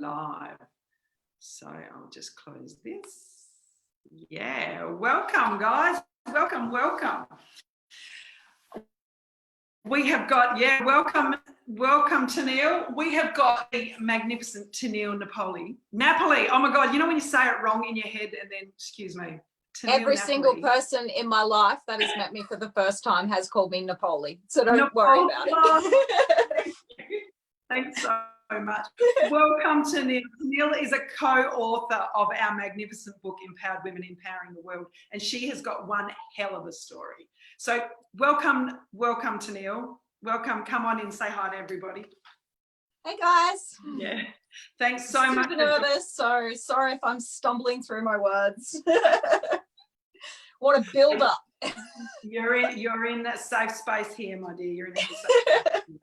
live. So I'll just close this. Yeah, welcome guys, welcome. We have got, welcome Teneile. We have got the magnificent Teneile Napoli. Oh my God, you know when you say it wrong in your head and then, excuse me. Teneile Napoli. Single person in my life that has met me for the first time has called me Napoli, so don't worry about it. Thanks so much. Welcome Teneile. Teneile is a co-author of our magnificent book, Empowered Women Empowering the World, and she has got one hell of a story. So welcome Teneile. Welcome. Come on in, say hi to everybody. Hey guys. Yeah. Thanks so much. Super nervous, so sorry if I'm stumbling through my words. What a build up. You're in a safe space here, my dear. You're in a safe space.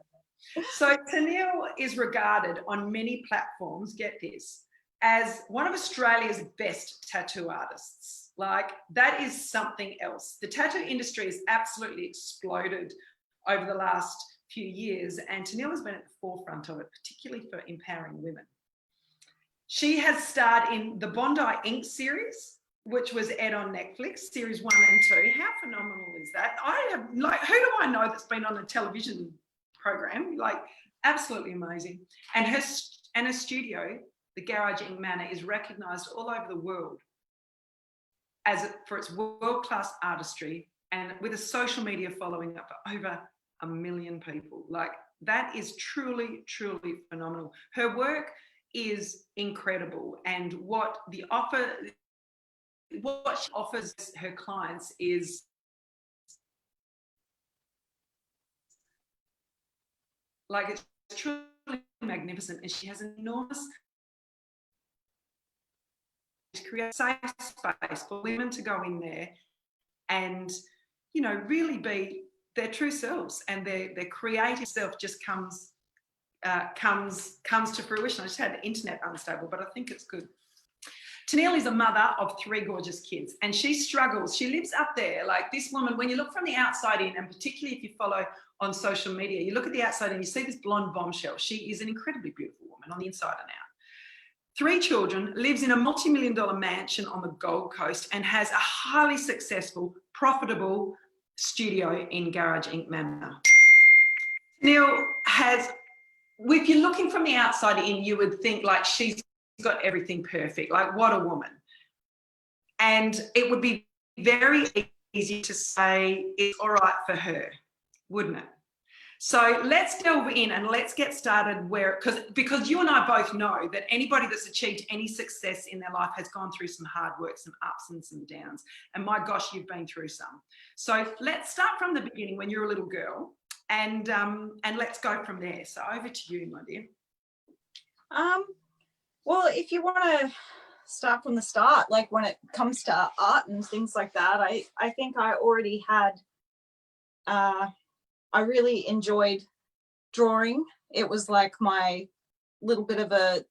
So Teneile is regarded on many platforms, get this, as one of Australia's best tattoo artists. Like, that is something else. The tattoo industry has absolutely exploded over the last few years, and Teneile has been at the forefront of it, particularly for empowering women. She has starred in the Bondi Ink series, which was aired on Netflix, series 1 and 2. How phenomenal is that? Who do I know that's been on a television program? Like, absolutely amazing. And her studio, the Garageinktattos, is recognised all over the world for its world-class artistry, and with a social media following up for over 1 million people. Like, that is truly, truly phenomenal. Her work is incredible, and what she offers her clients is like, it's truly magnificent, and she has an enormous create a safe space for women to go in there and, you know, really be their true selves, and their creative self just comes to fruition. I just had the internet unstable, but I think it's good. Teneile is a mother of 3 gorgeous kids, and she struggles. She lives up there. Like, this woman, when you look from the outside in, and particularly if you follow on social media, you look at the outside and you see this blonde bombshell. She is an incredibly beautiful woman on the inside and out. 3 children, lives in a multi-million-dollar mansion on the Gold Coast, and has a highly successful, profitable studio in Garageinktattos. Teneile has, if you're looking from the outside in, you would think like she's got everything perfect, like, what a woman. And it would be very easy to say it's all right for her, wouldn't it? So let's delve in and let's get started because you and I both know that anybody that's achieved any success in their life has gone through some hard work, some ups and some downs. And my gosh, you've been through some. So let's start from the beginning when you're a little girl, and let's go from there. So over to you, my dear. Well, if you want to start from the start, like when it comes to art and things like that, I think I already had, I really enjoyed drawing. It was like my little bit of a,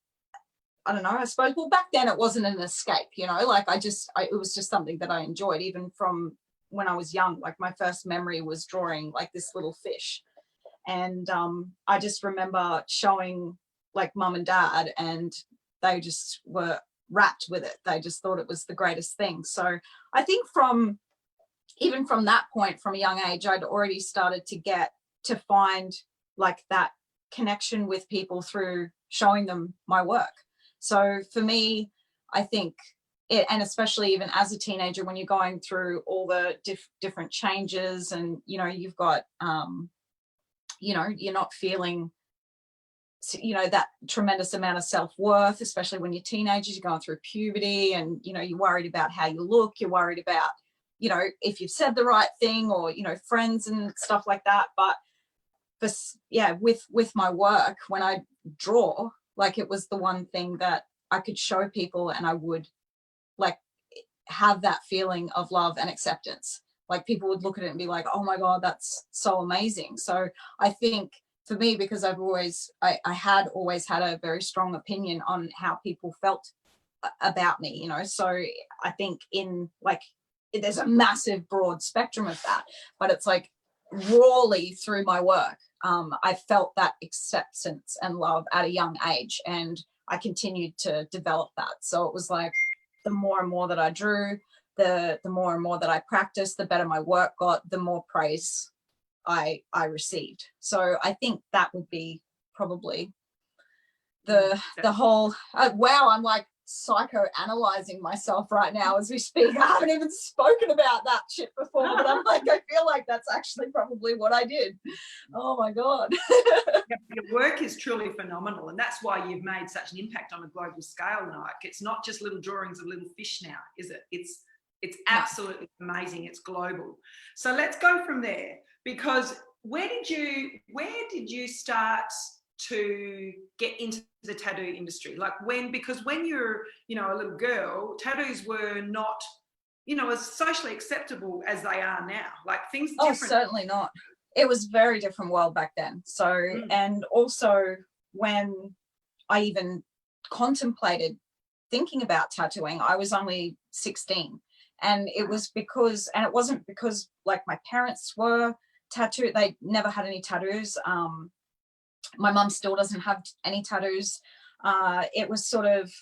I don't know, I suppose, well, back then it wasn't an escape, you know, like it was just something that I enjoyed even from when I was young. Like, my first memory was drawing like this little fish. And I just remember showing like mum and dad, and they just were wrapped with it. They just thought it was the greatest thing. So I think even from that point, from a young age, I'd already started to find like that connection with people through showing them my work. So for me, I think and especially even as a teenager, when you're going through all the different changes, and, you know, you've got, you know, you're not feeling, you know, that tremendous amount of self-worth, especially when you're teenagers, you're going through puberty, and, you know, you're worried about how you look, you're worried about, you know, if you've said the right thing, or, you know, friends and stuff like that. But with my work, when I draw, like, it was the one thing that I could show people, and I would like have that feeling of love and acceptance. Like, people would look at it and be like, oh my God, that's so amazing. So I think for me, because I had always had a very strong opinion on how people felt about me, you know, so I think there's a massive broad spectrum of that, but it's like rawly through my work, I felt that acceptance and love at a young age, and I continued to develop that. So it was like the more and more that I drew, the more and more that I practiced, the better my work got, the more praise I received. So I think that would be probably the whole, wow, I'm like psychoanalyzing myself right now as we speak. I haven't even spoken about that shit before, but I'm like, I feel like that's actually probably what I did. Oh my God. Your work is truly phenomenal, and that's why you've made such an impact on a global scale, Nike. It's not just little drawings of little fish now, is it? It's absolutely amazing. It's global. So let's go from there, because where did you start to get into the tattoo industry? Like because when you're, a little girl, tattoos were not, as socially acceptable as they are now. Like things different. Oh, certainly not. It was very different world back then. So, and also when I even contemplated thinking about tattooing, I was only 16. And it was because, and it wasn't because like my parents were tattooed, they never had any tattoos. My mum still doesn't have any tattoos. It was sort of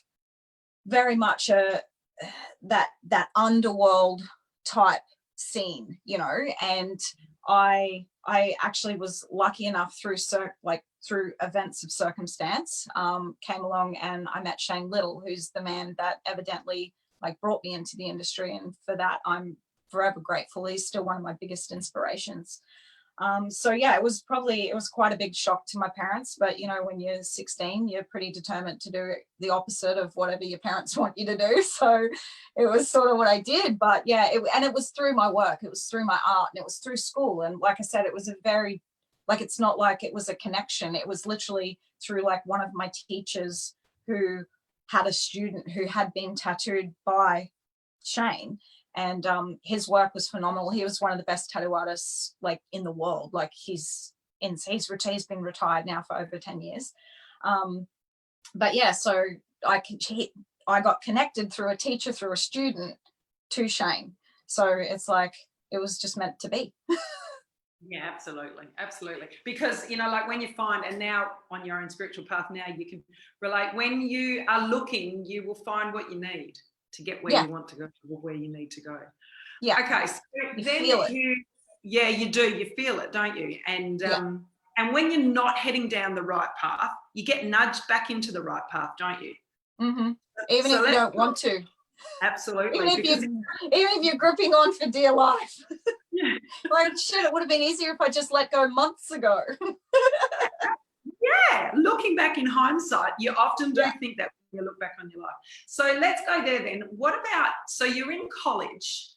very much that underworld type scene, and I actually was lucky enough through events of circumstance, came along and I met Shane Little, who's the man that evidently brought me into the industry, and for that I'm forever grateful. He's still one of my biggest inspirations. So yeah, it was quite a big shock to my parents, but when you're 16, you're pretty determined to do the opposite of whatever your parents want you to do. So it was sort of what I did. But yeah, it was through my work, it was through my art, and it was through school. And like I said, it was it's not like it was a connection. It was literally through one of my teachers who had a student who had been tattooed by Shane. And his work was phenomenal. He was one of the best tattoo artists in the world. He's been retired now for over 10 years. But yeah, so I got connected through a teacher, through a student, to Shane. So it's it was just meant to be. Yeah, absolutely. Because, when you find, and now on your own spiritual path, now you can relate, when you are looking, you will find what you need to get where you want to go, or where you need to go. Yeah. Okay. So you then feel it. You do. You feel it, don't you? And and when you're not heading down the right path, you get nudged back into the right path, don't you? Mm-hmm. Even if you don't want to. Absolutely. Even if you're gripping on for dear life. Yeah. Shit, it would have been easier if I just let go months ago. Yeah, looking back in hindsight, you often do think that when you look back on your life. So let's go there then. What about, so you're in college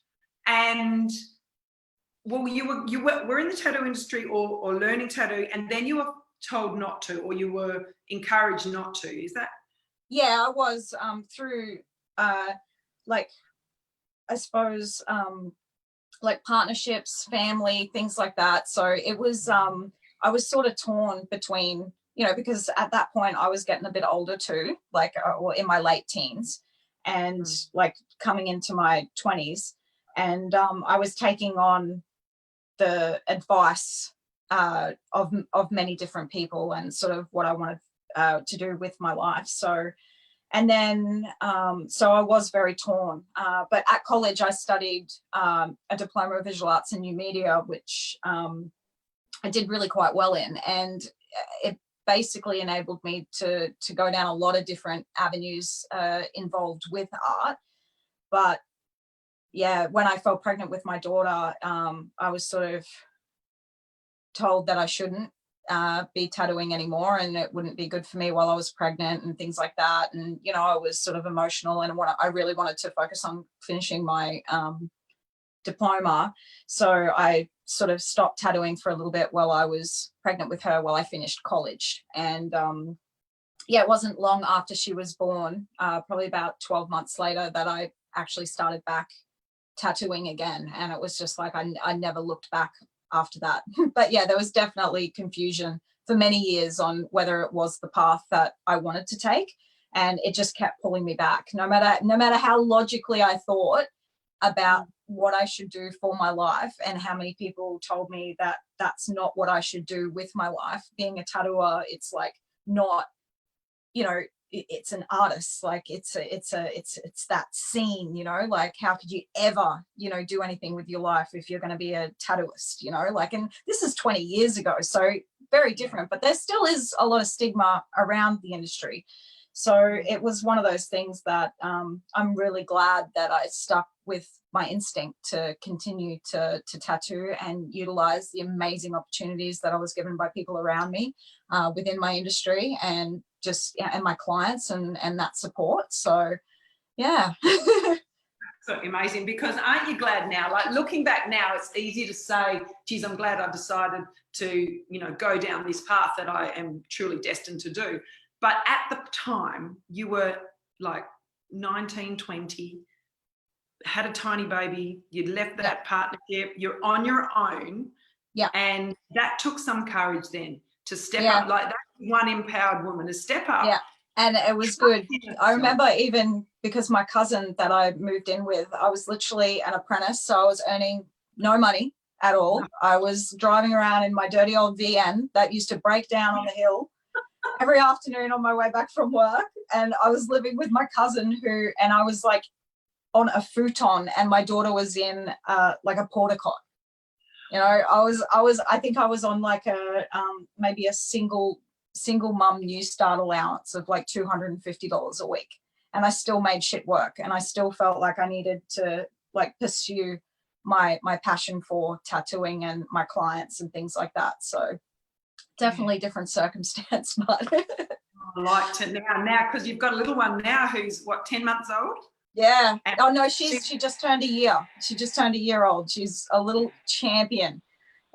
and, well, you were in the tattoo industry or learning tattoo, and then you were told not to, or you were encouraged not to, is that? Yeah, I was through, I suppose, partnerships, family, things like that. So it was, I was sort of torn between, because at that point I was getting a bit older too, or in my late teens, and coming into my 20s, and I was taking on the advice of many different people and sort of what I wanted to do with my life. So, and then, so I was very torn, but at college I studied a diploma of visual arts and new media, which I did really quite well in, and it basically enabled me to go down a lot of different avenues involved with art. But yeah, when I fell pregnant with my daughter, I was sort of told that I shouldn't be tattooing anymore, and it wouldn't be good for me while I was pregnant and things like that. And I was sort of emotional, and I really wanted to focus on finishing my diploma, so I sort of stopped tattooing for a little bit while I was pregnant with her, while I finished college. And yeah, it wasn't long after she was born, probably about 12 months later, that I actually started back tattooing again, and it was just I never looked back after that. But yeah, there was definitely confusion for many years on whether it was the path that I wanted to take, and it just kept pulling me back. No matter how logically I thought about what I should do for my life, and how many people told me that that's not what I should do with my life. Being a tattooer, it's not, it's an artist, like it's that scene, you know, like how could you ever, you know, do anything with your life if you're going to be a tattooist, you know, like, and this is 20 years ago, so very different, but there still is a lot of stigma around the industry. So it was one of those things that I'm really glad that I stuck with my instinct to continue to tattoo and utilize the amazing opportunities that I was given by people around me within my industry, and just, yeah, and my clients and that support. So yeah. So amazing, because aren't you glad now, like looking back now, it's easy to say, geez, I'm glad I decided to, you know, go down this path that I am truly destined to do. But at the time, you were like 19, 20, had a tiny baby, you'd left that partnership, you're on your own. Yeah. And that took some courage then to step up, like that one empowered woman to step up. Yeah. And it was good. I remember, even because my cousin that I moved in with, I was literally an apprentice. So I was earning no money at all. I was driving around in my dirty old VN that used to break down on the hill every afternoon on my way back from work. And I was living with my cousin and I was like on a futon, and my daughter was in like a porta cot. You know, I think I was on like a maybe a single mum new start allowance of like $250 a week, and I still made shit work, and I still felt like I needed to like pursue my passion for tattooing and my clients and things like that. So definitely different circumstance, but I like to now because you've got a little one now who's what, 10 months old? Yeah. Oh no, she just turned a year. She just turned a year old. She's a little champion,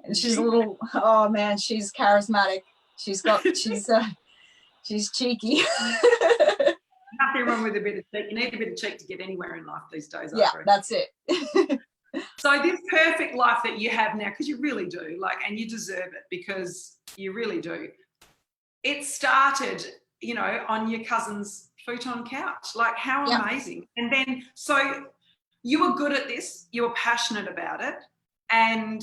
and she's a little, oh man, she's charismatic. She's cheeky. Nothing wrong with a bit of cheek. You need a bit of cheek to get anywhere in life these days. Yeah, that's it. So this perfect life that you have now, because you really do, like, and you deserve it because you really do. It started, you know, on your cousin's futon couch. Like, how amazing. And then, so you were good at this, you were passionate about it, and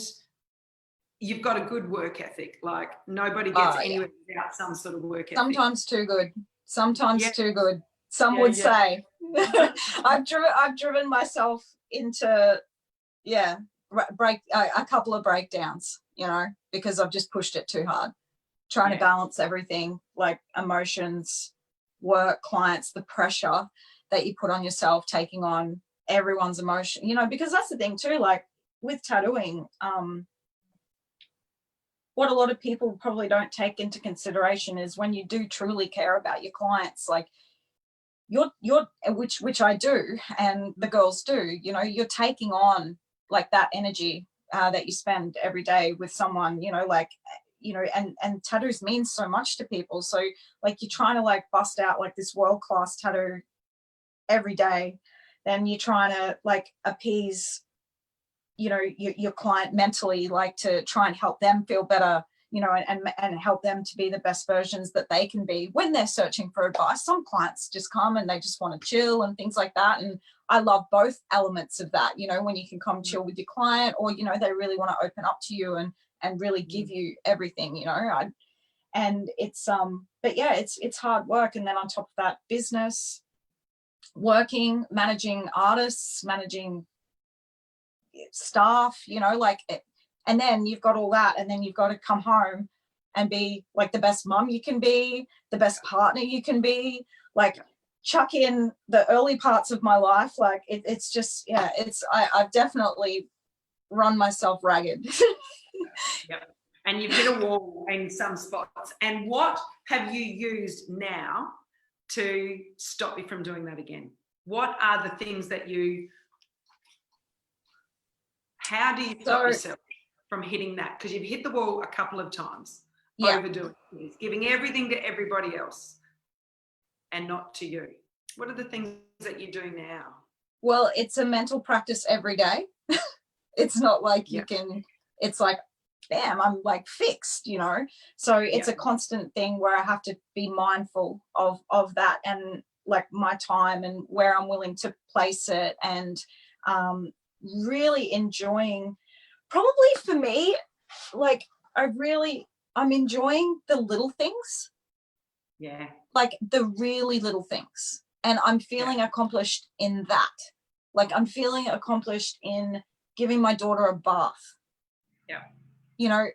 you've got a good work ethic. Like, nobody gets anywhere without some sort of work ethic. Sometimes too good. Sometimes too good. Some would say. I've driven myself into a couple of breakdowns, you know, because I've just pushed it too hard, trying to balance everything, like emotions, work, clients, the pressure that you put on yourself, taking on everyone's emotion, you know, because that's the thing too, like with tattooing, what a lot of people probably don't take into consideration is when you do truly care about your clients, like you're which I do, and the girls do, you know, you're taking on like that energy that you spend every day with someone, you know, like, you know, and tattoos mean so much to people. So like you're trying to like bust out like this world-class tattoo every day, then you're trying to like appease, you know, your client mentally, like to try and help them feel better, you know, and help them to be the best versions that they can be when they're searching for advice. Some clients just come and they just want to chill and things like that. And I love both elements of that, you know, when you can come chill with your client, or, you know, they really want to open up to you and really give you everything, you know. And it's but yeah, it's hard work. And then on top of that, business, working, managing artists, managing staff, you know, like, and then you've got all that, and then you've got to come home and be like the best mum you can be, the best partner you can be, like chuck in the early parts of my life, like it's just, yeah, I've definitely run myself ragged. Yep. And you've hit a wall in some spots. And what have you used now to stop you from doing that again? What are the things that how do you stop yourself from hitting that? Because you've hit the wall a couple of times, overdoing things, giving everything to everybody else and not to you. What are the things that you do now? Well, it's a mental practice every day. It's not like you can, it's like, bam, I'm like fixed, you know. So it's a constant thing where I have to be mindful of that, and like my time and where I'm willing to place it, and really enjoying, probably for me, like I'm enjoying the little things. Yeah. Like the really little things. And I'm feeling accomplished in that. Like I'm feeling accomplished in giving my daughter a bath. Yeah. You know,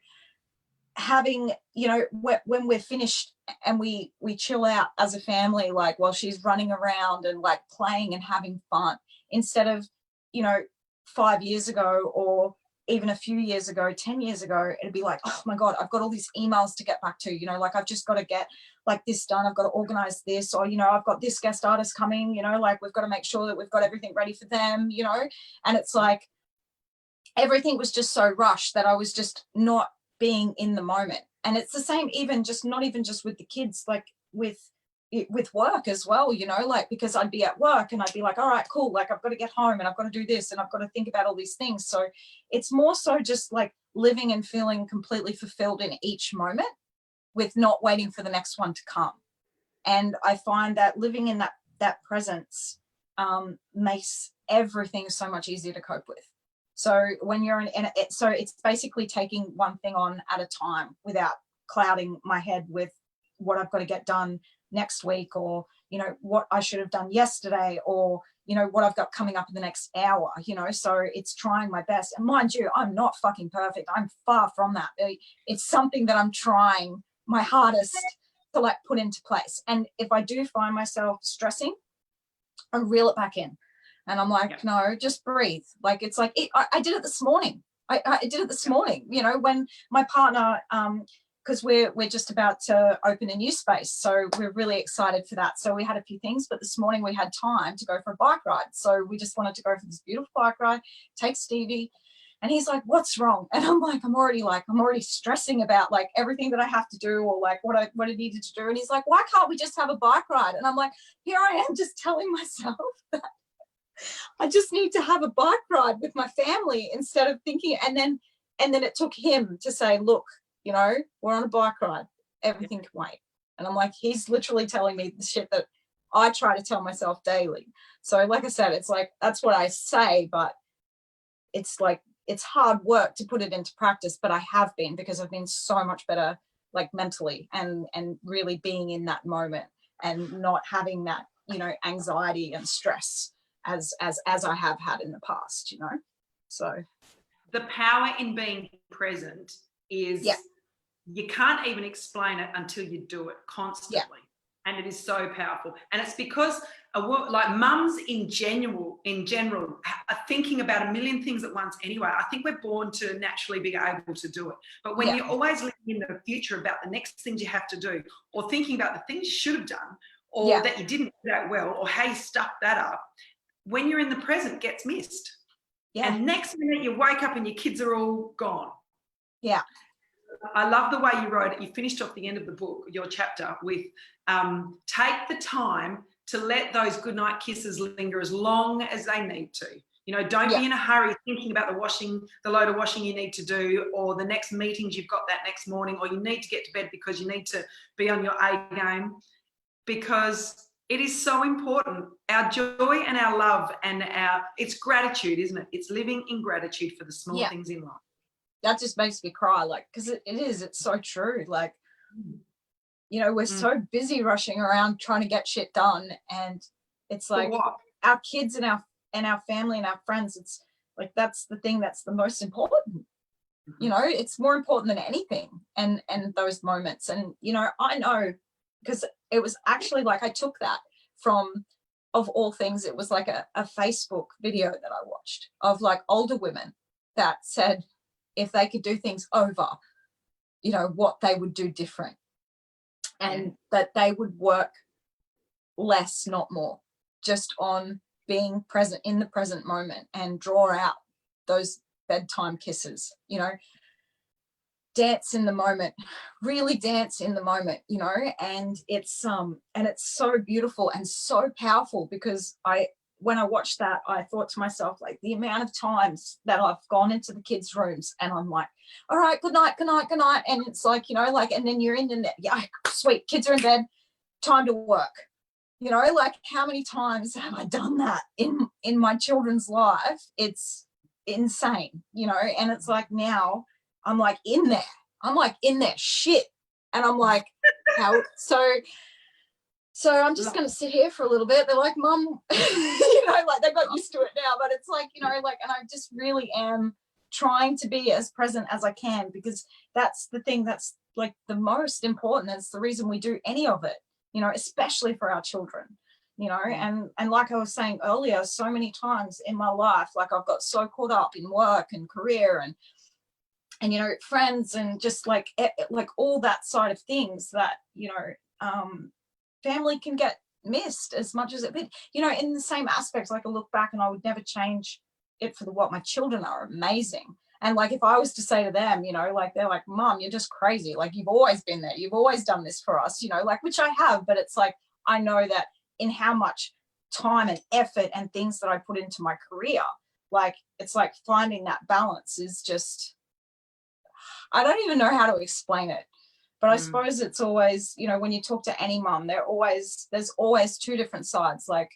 having, you know, when we're finished and we chill out as a family, like while she's running around and like playing and having fun, instead of, you know, 5 years ago or even a few years ago, 10 years ago, it'd be like, oh my God, I've got all these emails to get back to, you know, like I've just got to get like this done. I've got to organize this, or, you know, I've got this guest artist coming, you know, like we've got to make sure that we've got everything ready for them, you know. And it's like everything was just so rushed that I was just not being in the moment. And it's the same, even just not even just with the kids, like with work as well, you know, like because I'd be at work and I'd be like, all right, cool, like I've got to get home and I've got to do this and I've got to think about all these things. So it's more so just like living and feeling completely fulfilled in each moment with not waiting for the next one to come. And I find that living in that presence makes everything so much easier to cope with. So when you're so it's basically taking one thing on at a time without clouding my head with what I've got to get done next week, or, you know, what I should have done yesterday, or, you know, what I've got coming up in the next hour, you know. So it's trying my best. And mind you, I'm not fucking perfect. I'm far from that. It's something that I'm trying my hardest to like put into place. And if I do find myself stressing, I reel it back in. And I'm like, no, just breathe. Like, it's like, I did it this morning. I did it this morning, you know, when my partner, because we're just about to open a new space. So we're really excited for that. So we had a few things, but this morning we had time to go for a bike ride. So we just wanted to go for this beautiful bike ride, take Stevie. And he's like, what's wrong? And I'm like, I'm already stressing about like everything that I have to do, or like what I needed to do. And he's like, why can't we just have a bike ride? And I'm like, here I am just telling myself that I just need to have a bike ride with my family instead of thinking. And then it took him to say, look, you know, we're on a bike ride, everything can wait. And I'm like, he's literally telling me the shit that I try to tell myself daily. So like I said, it's like, that's what I say, but it's like, it's hard work to put it into practice, but I have been, because I've been so much better, like mentally, and really being in that moment and not having that, you know, anxiety and stress as I have had in the past, you know. So the power in being present is, you can't even explain it until you do it constantly. And it is so powerful. And it's because like mums in general are thinking about a million things at once anyway. I think we're born to naturally be able to do it. But when you're always living in the future about the next things you have to do, or thinking about the things you should have done, or that you didn't do that well, or how you stuffed that up, when you're in the present, it gets missed. And next minute you wake up and your kids are all gone. I love the way you wrote it. You finished off the end of the book, your chapter, with take the time to let those goodnight kisses linger as long as they need to. You know, don't be in a hurry thinking about the load of washing you need to do, or the next meetings you've got that next morning, or you need to get to bed because you need to be on your A game, because it is so important. Our joy and our love and it's gratitude, isn't it? It's living in gratitude for the small things in life. That just makes me cry, like, because it's so true. Like, you know, we're so busy rushing around trying to get shit done, and it's like our kids and our family and our friends, it's like, that's the thing that's the most important. You know, it's more important than anything, and those moments. And, you know, I know, because it was actually like, I took that from, of all things, it was like a Facebook video that I watched of like older women that said, if they could do things over, you know, what they would do different, and that they would work less, not more, just on being present in the present moment, and draw out those bedtime kisses, you know, dance in the moment, really dance in the moment, you know. And it's so beautiful and so powerful, because when I watched that, I thought to myself, like, the amount of times that I've gone into the kids' rooms and I'm like, all right, good night, good night, good night. And it's like, you know, like, and then you're in the, sweet, kids are in bed, time to work. You know, like, how many times have I done that in my children's life? It's insane, you know. And it's like, now I'm like in there, shit. And I'm like, how? So So I'm just going to sit here for a little bit. They're like, Mum, you know, like they got used to it now, but it's like, you know, like, and I just really am trying to be as present as I can, because that's the thing that's like the most important. That's the reason we do any of it, you know, especially for our children, you know. And like I was saying earlier, so many times in my life, like I've got so caught up in work and career and you know, friends and just like all that side of things that, you know, family can get missed as much as it did, you know, in the same aspects. Like I look back and I would never change it for what my children are amazing. And like, if I was to say to them, you know, like, they're like, Mum, you're just crazy. Like, you've always been there. You've always done this for us, you know, like, which I have, but it's like, I know that in how much time and effort and things that I put into my career, like, it's like finding that balance is just, I don't even know how to explain it. But I suppose it's always, you know, when you talk to any mum, there's always two different sides, like,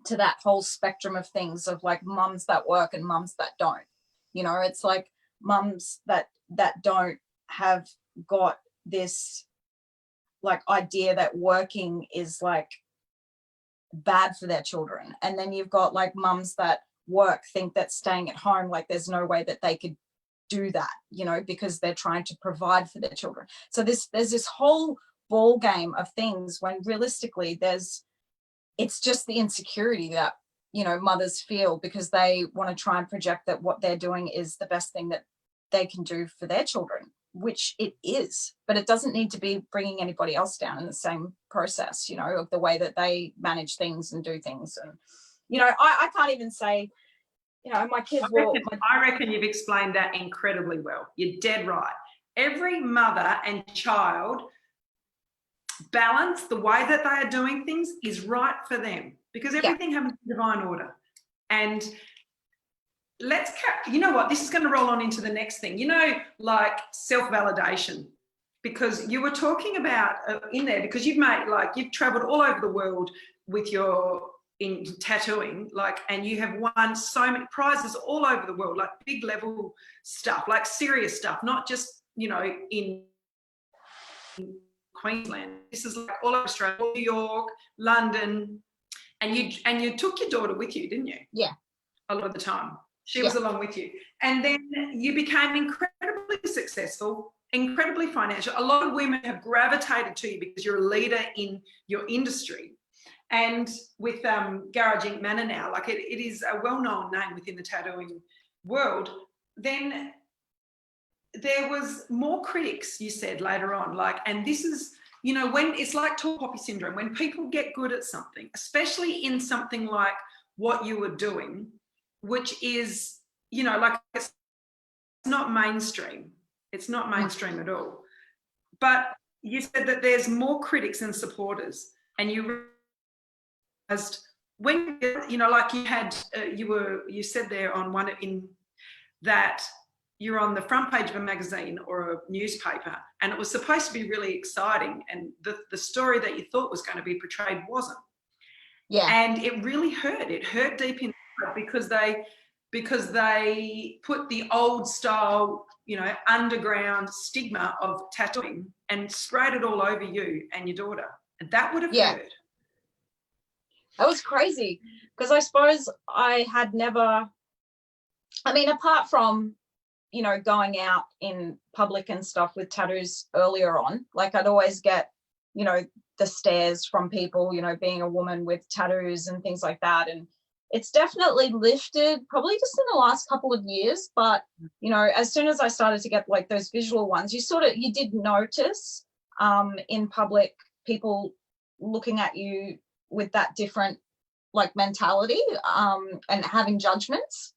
to that whole spectrum of things, of like mums that work and mums that don't. You know, it's like mums that don't have got this like idea that working is like bad for their children. And then you've got like mums that work, think that staying at home, like there's no way that they could do that, you know, because they're trying to provide for their children. So there's this whole ball game of things, when realistically it's just the insecurity that, you know, mothers feel, because they want to try and project that what they're doing is the best thing that they can do for their children, which it is, but it doesn't need to be bringing anybody else down in the same process, you know, of the way that they manage things and do things. And, you know, I can't even say, you know, my kids I reckon you've explained that incredibly well. You're dead right. Every mother and child balance, the way that they are doing things is right for them, because everything happens in divine order. And you know what, this is going to roll on into the next thing, you know, like self-validation, because you were talking about in there, because you've traveled all over the world with in tattooing, like, and you have won so many prizes all over the world, like big level stuff, like serious stuff, not just, you know, in Queensland. This is like all over Australia, New York, London, and you took your daughter with you, didn't you? Yeah. A lot of the time. She was along with you. And then you became incredibly successful, incredibly financial. A lot of women have gravitated to you because you're a leader in your industry. And with Garageinktattos now, like it is a well-known name within the tattooing world. Then there was more critics, you said later on, like, and this is, you know, when it's like tall poppy syndrome, when people get good at something, especially in something like what you were doing, which is, you know, like, it's not mainstream. It's not mainstream at all. But you said that there's more critics than supporters, and you realized when, you know, like you had, you said there on one in that you're on the front page of a magazine or a newspaper, and it was supposed to be really exciting, and the story that you thought was going to be portrayed wasn't. Yeah. And it really hurt. It hurt deep in because they put the old style, you know, underground stigma of tattooing and sprayed it all over you and your daughter. And that would have hurt. That was crazy, because I suppose I had never, I mean, apart from, you know, going out in public and stuff with tattoos earlier on, like I'd always get, you know, the stares from people, you know, being a woman with tattoos and things like that. And it's definitely lifted probably just in the last couple of years. But, you know, as soon as I started to get like those visual ones, you did notice in public people looking at you with that different like mentality and having judgments.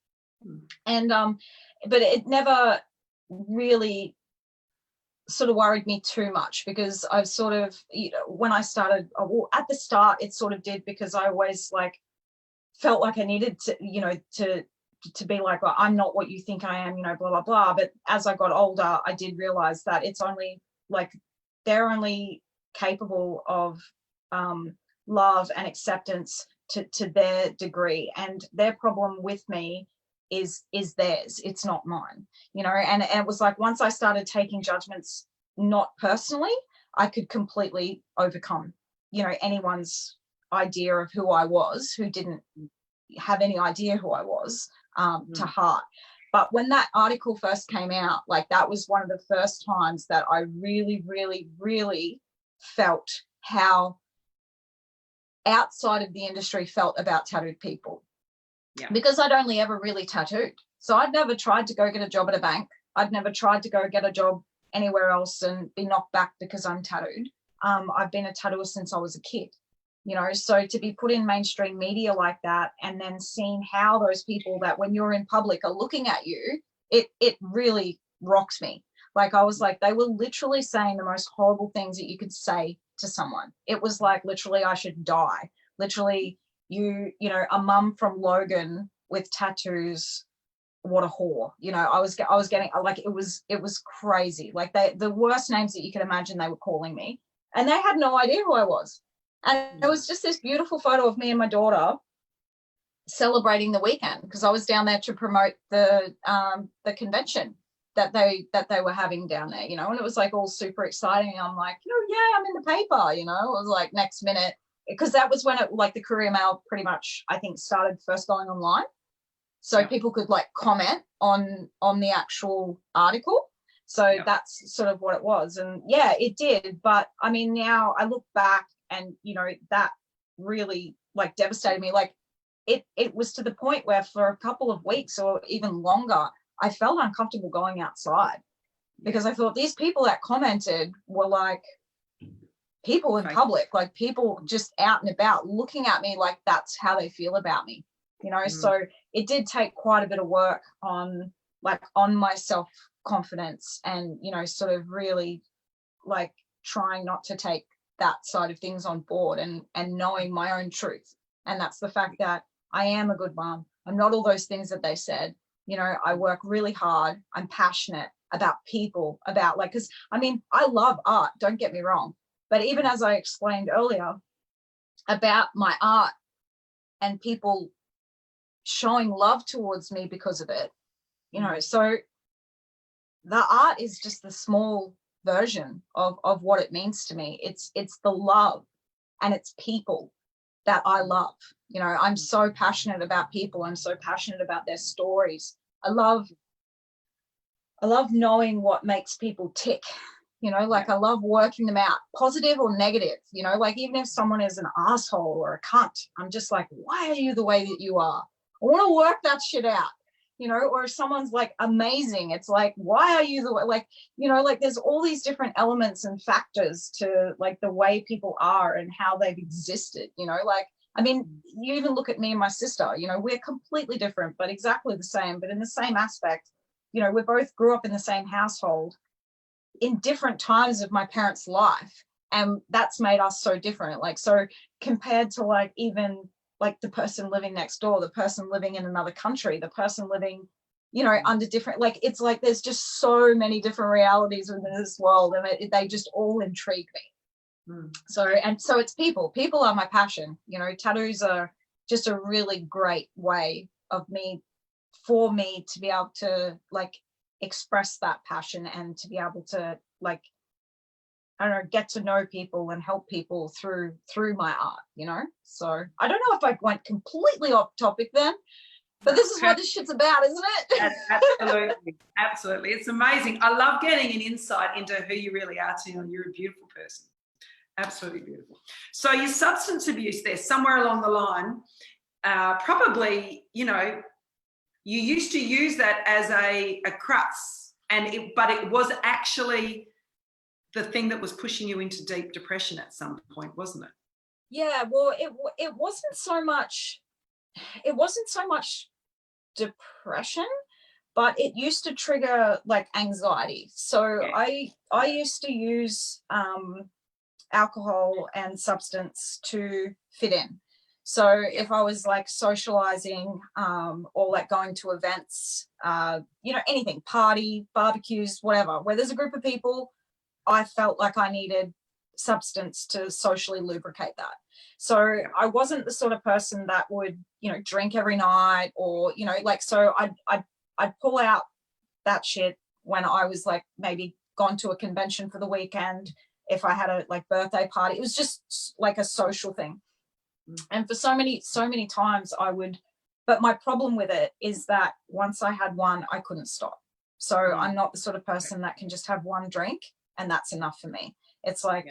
And but it never really sort of worried me too much, because I've sort of, you know, when I started, well, at the start it sort of did, because I always like felt like I needed to, you know, to be like, well, I'm not what you think I am, you know, blah blah blah. But as I got older, I did realize that it's only like they're only capable of love and acceptance to their degree, and their problem with me is theirs, it's not mine, you know. And it was like, once I started taking judgments not personally, I could completely overcome you know, anyone's idea of who I was, who didn't have any idea who I was, to heart. But when that article first came out, like that was one of the first times that I really, really, really felt how outside of the industry felt about tattooed people. Yeah. Because I'd only ever really tattooed. So I'd never tried to go get a job at a bank. I'd never tried to go get a job anywhere else and be knocked back because I'm tattooed. I've been a tattooer since I was a kid, you know, so to be put in mainstream media like that, and then seeing how those people that when you're in public are looking at you, it really rocked me. Like I was like, they were literally saying the most horrible things that you could say to someone. It was like literally I should die. Literally, you know, a mum from Logan with tattoos, what a whore. You know, I was getting like, it was crazy. Like the worst names that you could imagine they were calling me, and they had no idea who I was. And it was just this beautiful photo of me and my daughter celebrating the weekend, because I was down there to promote the convention that they were having down there, you know, and it was like all super exciting. I'm like, you know, yeah, I'm in the paper, you know. It was like next minute, because that was when it, like the Courier Mail pretty much, I think, started first going online, so people could like comment on the actual article. So that's sort of what it was. And yeah, it did. But I mean, now I look back and, you know, that really like devastated me. Like it was to the point where for a couple of weeks or even longer, I felt uncomfortable going outside, because I thought these people that commented were like people in public, like people just out and about looking at me like that's how they feel about me, you know. So it did take quite a bit of work on my self-confidence, and, you know, sort of really like trying not to take that side of things on board, and knowing my own truth. And that's the fact that I am a good mom. I'm not all those things that they said. You know, I work really hard. I'm passionate about people, about like, because I mean, I love art, don't get me wrong. But even as I explained earlier about my art and people showing love towards me because of it, you know, so the art is just the small version of what it means to me. It's the love, and it's people that I love. You know, I'm so passionate about people. I'm so passionate about their stories. I love knowing what makes people tick, you know, like I love working them out, positive or negative, you know, like even if someone is an asshole or a cunt, I'm just like, why are you the way that you are? I want to work that shit out, you know. Or if someone's like amazing, it's like, why are you the way, like, you know, like there's all these different elements and factors to like the way people are and how they've existed, you know. Like, I mean, you even look at me and my sister, you know, we're completely different, but exactly the same, but in the same aspect. You know, we both grew up in the same household in different times of my parents' life, and that's made us so different. Like, so compared to like even like the person living next door, the person living in another country, the person living, you know, under different, like, it's like there's just so many different realities within this world, and they just all intrigue me. So it's people are my passion. You know, tattoos are just a really great way for me to be able to like express that passion, and to be able to like, I don't know, get to know people and help people through my art, you know. So I don't know if I went completely off topic then, but this is what this shit's about, isn't it? Absolutely. It's amazing. I love getting an insight into who you really are, Teneile. You're a beautiful person. Absolutely beautiful. So your substance abuse there, somewhere along the line, probably, you know, you used to use that as a crux, but it was actually the thing that was pushing you into deep depression at some point, wasn't it? Yeah, well, it wasn't so much depression, but it used to trigger like anxiety. So I used to use alcohol and substance to fit in. So if I was like socializing or like going to events, you know, anything, party, barbecues, whatever, where there's a group of people, I felt like I needed substance to socially lubricate that. So I wasn't the sort of person that would, you know, drink every night, or, you know, like, so I'd pull out that shit when I was like maybe gone to a convention for the weekend. if I had a like birthday party. It was just like a social thing. And for so many times I would, but my problem with it is that once I had one, I couldn't stop. So I'm not the sort of person that can just have one drink and that's enough for me. It's like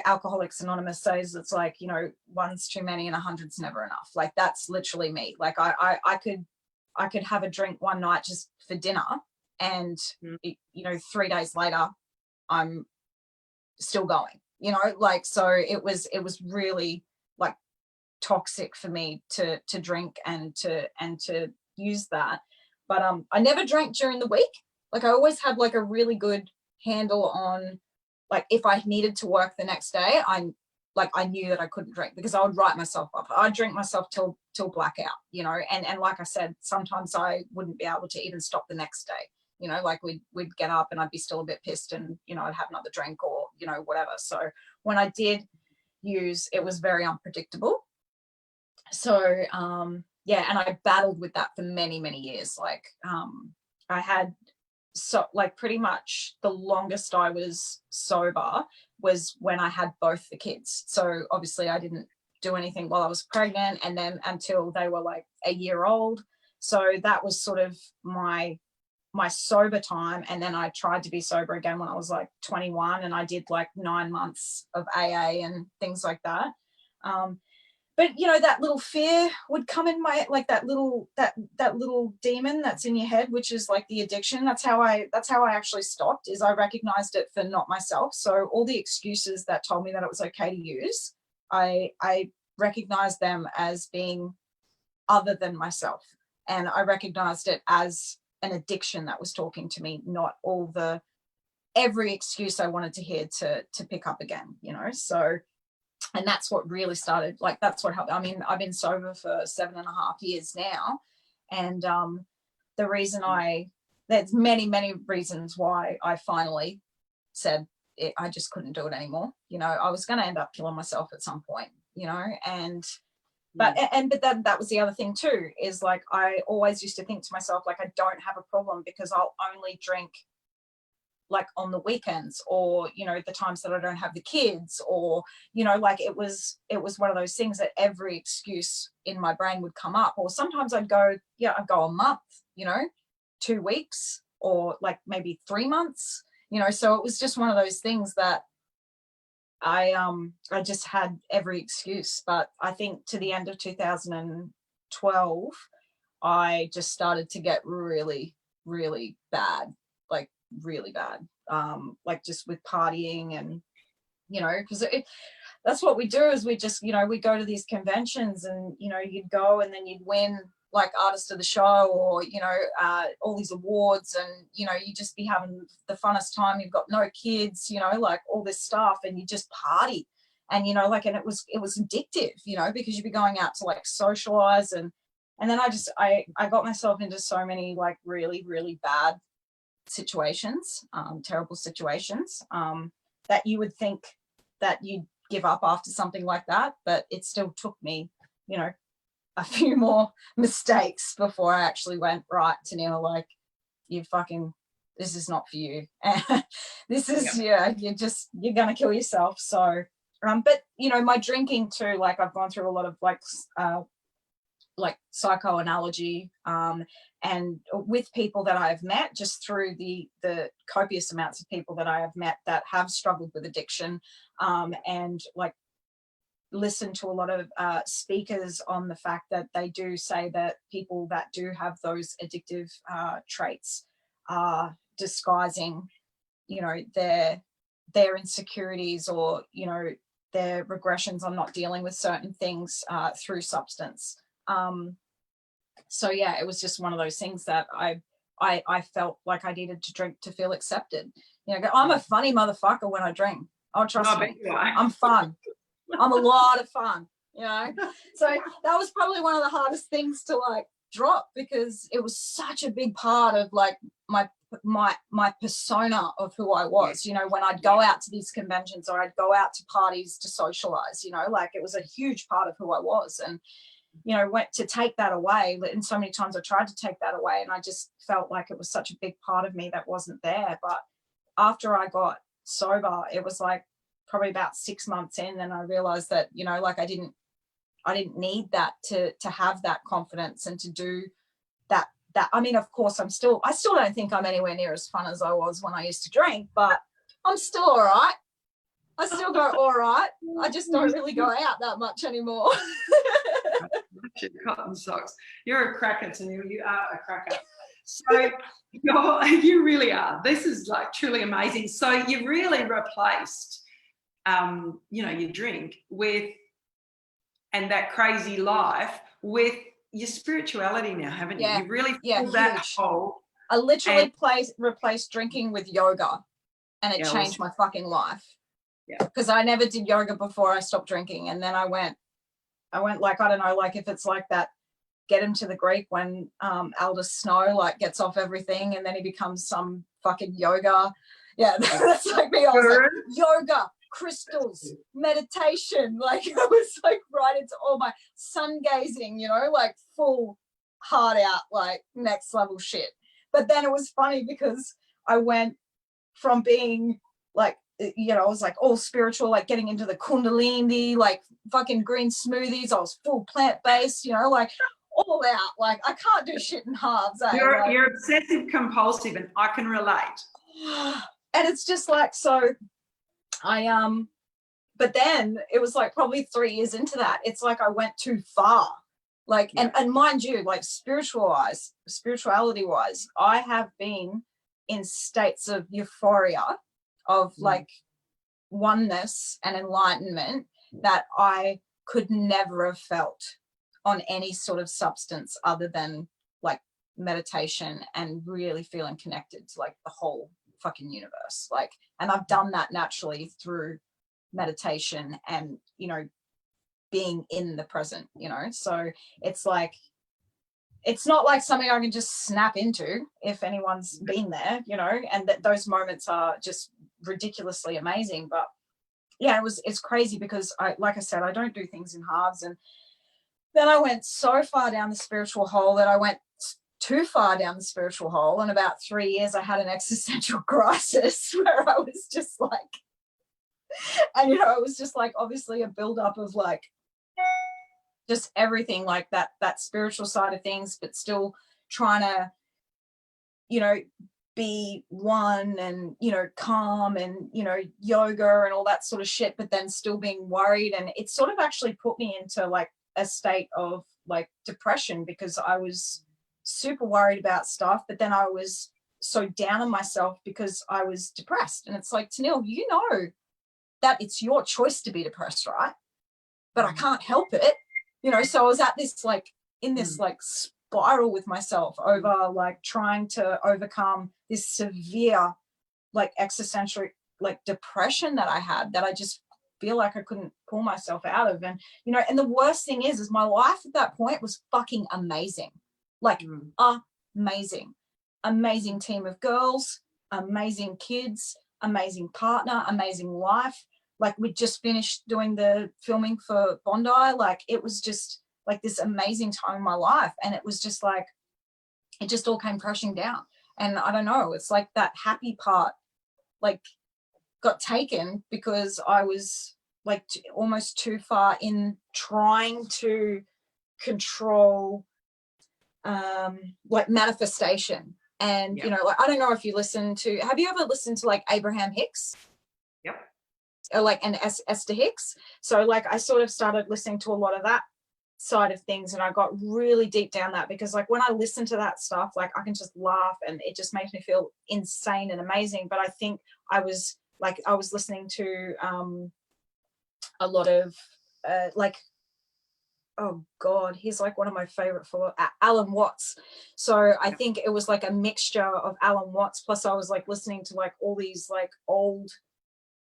Alcoholics Anonymous says, it's like, you know, one's too many and 100's never enough. Like that's literally me. Like I could have a drink one night just for dinner, and you know, 3 days later I'm still going, you know, like, so it was really like toxic for me to drink and to use that. But I never drank during the week. Like I always had like a really good handle on, like, if I needed to work the next day, I knew that I couldn't drink, because I would write myself up. I'd drink myself till blackout, you know, and like I said, sometimes I wouldn't be able to even stop the next day, you know, like we'd get up and I'd be still a bit pissed and, you know, I'd have another drink or, you know, whatever. So when I did use, it was very unpredictable. So yeah, and I battled with that for many years. Like I had, so like pretty much the longest I was sober was when I had both the kids. So obviously I didn't do anything while I was pregnant, and then until they were like a year old. So that was sort of my sober time. And then I tried to be sober again when I was like 21, and I did like 9 months of AA and things like that. But you know, that little fear would come in my, like that little demon that's in your head, which is like the addiction. That's how I actually stopped, is I recognized it for not myself. So all the excuses that told me that it was okay to use, I recognized them as being other than myself. And I recognized it as an addiction that was talking to me, not every excuse I wanted to hear to pick up again, you know? So, and that's what really started, like, that's what helped. I mean, I've been sober for 7.5 years now. And the reason there's many reasons why I finally said I just couldn't do it anymore. You know, I was going to end up killing myself at some point, you know, but that was the other thing too, is like, I always used to think to myself, like, I don't have a problem because I'll only drink like on the weekends, or, you know, the times that I don't have the kids, or, you know, like it was one of those things that every excuse in my brain would come up. Or sometimes I'd go a month, you know, 2 weeks, or like maybe 3 months, you know. So it was just one of those things that I just had every excuse. But I think to the end of 2012, I just started to get really bad, like really bad, like just with partying. And, you know, because that's what we do, is we just, you know, we go to these conventions, and, you know, you'd go and then you'd win like artist of the show, or, you know, all these awards, and, you know, you just be having the funnest time. You've got no kids, you know, like all this stuff, and you just party. And, you know, like, and it was addictive, you know, because you'd be going out to like socialize. And then I got myself into so many like really bad situations, terrible situations, that you would think that you'd give up after something like that, but it still took me, you know, a few more mistakes before I actually went, right, Teneile, like, this is not for you. This is, you're gonna kill yourself. So but, you know, my drinking too, like, I've gone through a lot of like psychoanalogy, and with people that I've met, just through the copious amounts of people that I have met that have struggled with addiction, and like listen to a lot of speakers on the fact that they do say that people that do have those addictive traits are disguising, you know, their insecurities, or, you know, their regressions on not dealing with certain things through substance. So yeah, it was just one of those things that I felt like I needed to drink to feel accepted. You know, I'm a funny motherfucker when I drink. Oh, trust me, I'm fun. I'm a lot of fun, you know. So that was probably one of the hardest things to like drop, because it was such a big part of like my persona of who I was, you know, when I'd go out to these conventions, or I'd go out to parties to socialize, you know, like it was a huge part of who I was. And, you know, went to take that away, and so many times I tried to take that away, and I just felt like it was such a big part of me that wasn't there. But after I got sober, it was like probably about 6 months in, and I realized that, you know, like I didn't need that to have that confidence and to do that. I mean, of course, I still don't think I'm anywhere near as fun as I was when I used to drink, but I'm still all right. I still go all right. I just don't really go out that much anymore. Cotton socks. You're a cracker, Teneile. You are a cracker. So you really are. This is like truly amazing. So you really replaced, you know, your drink with, and that crazy life with your spirituality now, haven't you? You really filled that hole. I literally replaced drinking with yoga, and it changed my fucking life. Yeah. Because I never did yoga before I stopped drinking, and then I went like, I don't know, like if it's like that Get Him to the Greek when Aldous Snow like gets off everything and then he becomes some fucking yoga. Yeah, that's like me. I was like, yoga, crystals, meditation. Like I was like right into all my sun gazing, you know, like full heart out, like next level shit. But then it was funny because I went from being like, you know, I was like all spiritual, like getting into the Kundalini, like fucking green smoothies. I was full plant-based, you know, like all out. Like I can't do shit in halves. You're obsessive compulsive, and I can relate. And it's just like, so I but then it was like probably 3 years into that, it's like I went too far. Like, and mind you, like spirituality wise, I have been in states of euphoria of like oneness and enlightenment that I could never have felt on any sort of substance other than like meditation and really feeling connected to like the whole fucking universe. Like, and I've done that naturally through meditation and, you know, being in the present, you know. So it's like, it's not like something I can just snap into if anyone's been there, you know, and that those moments are just ridiculously amazing. But yeah, it's crazy because like I said, I don't do things in halves. And then I went so far down the spiritual hole that I went too far down the spiritual hole. In about 3 years, I had an existential crisis where I was just like, and, you know, it was just like obviously a buildup of like just everything, like that spiritual side of things, but still trying to, you know, be one and, you know, calm and, you know, yoga and all that sort of shit, but then still being worried. And it sort of actually put me into like a state of like depression because I was super worried about stuff, but then I was so down on myself because I was depressed. And it's like, Teneile, you know that it's your choice to be depressed, right? But I can't help it, you know. So I was at this like in this like spiral with myself over like trying to overcome this severe like existential like depression that I had, that I just feel like I couldn't pull myself out of. And, you know, and the worst thing is my life at that point was fucking amazing. Like amazing team of girls, amazing kids, amazing partner, amazing life. Like we just finished doing the filming for Bondi. Like it was just like this amazing time in my life. And it was just like, it just all came crashing down. And I don't know, it's like that happy part like got taken because I was like almost too far in trying to control like manifestation. And you know, like I don't know if you have you ever listened to like Abraham Hicks? Yep. Or like and Esther Hicks. So like I sort of started listening to a lot of that side of things, and I got really deep down that because like when I listen to that stuff, like I can just laugh and it just makes me feel insane and amazing. But I think I was listening to a lot of like, oh God, he's like one of my favorite for Alan Watts. So I think it was like a mixture of Alan Watts plus I was like listening to like all these like old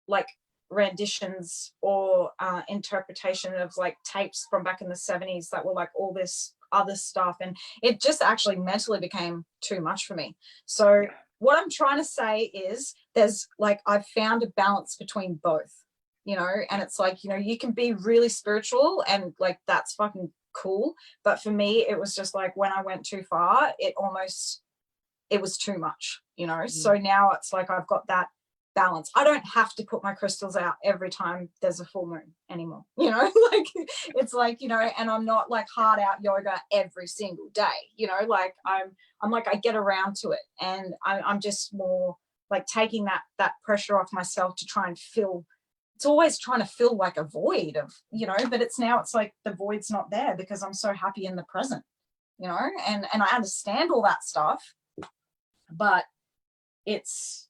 like renditions or interpretation of like tapes from back in the 70s that were like all this other stuff, and it just actually mentally became too much for me. So what I'm trying to say is there's like I've found a balance between both, you know, and it's like, you know, you can be really spiritual and like that's fucking cool, but for me it was just like when I went too far it was too much, you know. So now it's like I've got that balance. I don't have to put my crystals out every time there's a full moon anymore, you know, like it's like, you know, and I'm not like hard out yoga every single day, you know, like I'm like, I get around to it, and I'm just more like taking that pressure off myself to try and fill. It's always trying to fill like a void of, you know, but it's like the void's not there because I'm so happy in the present, you know, and I understand all that stuff, but it's,